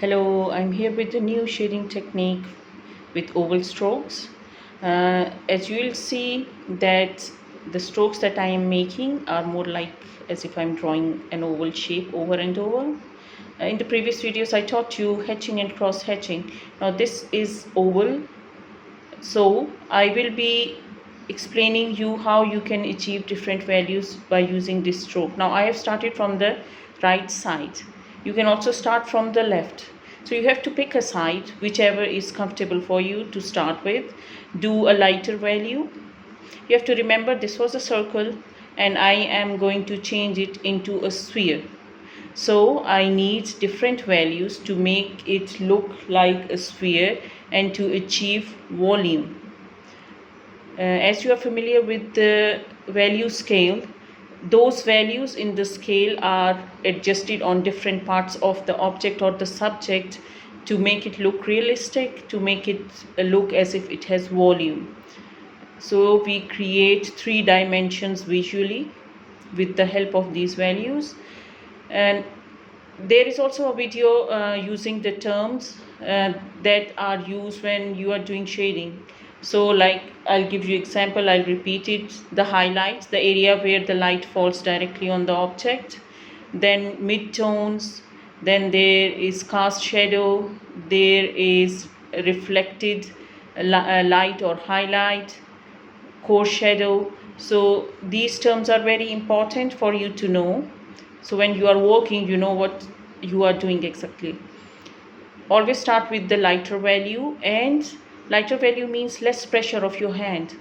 Hello, I'm here with the new shading technique with oval strokes. As you will see that the strokes that I am making are more like as if I'm drawing an oval shape over and over. In the previous videos I taught you hatching and cross hatching. Now this is oval, so I will be explaining you how you can achieve different values by using this stroke. Now I have started from the right side. You can also start from the left. So you have to pick a side, whichever is comfortable for you to start with. Do a lighter value. You have to remember this was a circle and I am going to change it into a sphere. So I need different values to make it look like a sphere and to achieve volume. As you are familiar with the value scale, those values in the scale are adjusted on different parts of the object or the subject to make it look realistic, to make it look as if it has volume. So we create 3 dimensions visually with the help of these values. And there is also a video using the terms that are used when you are doing shading. So like I'll give you example, I'll repeat it. The highlights, the area where the light falls directly on the object, then midtones, then there is cast shadow, there is reflected light or highlight, core shadow. So these terms are very important for you to know. So when you are working, you know what you are doing exactly. Always start with the lighter value, and lighter value means less pressure of your hand.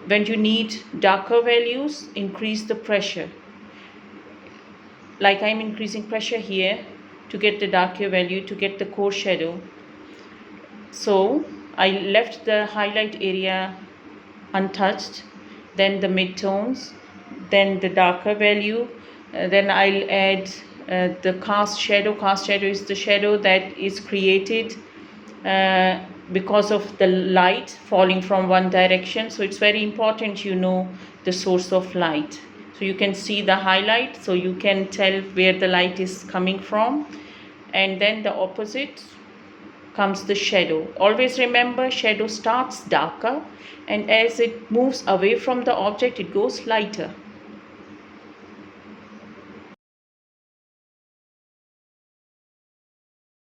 When you need darker values, increase the pressure. Like I'm increasing pressure here to get the darker value, to get the core shadow. So I left the highlight area untouched, then the midtones, then the darker value, then I'll add the cast shadow. Cast shadow is the shadow that is created because of the light falling from one direction. So it's very important you know the source of light. So you can see the highlight, so you can tell where the light is coming from. And then the opposite comes the shadow. Always remember, shadow starts darker and as it moves away from the object it goes lighter.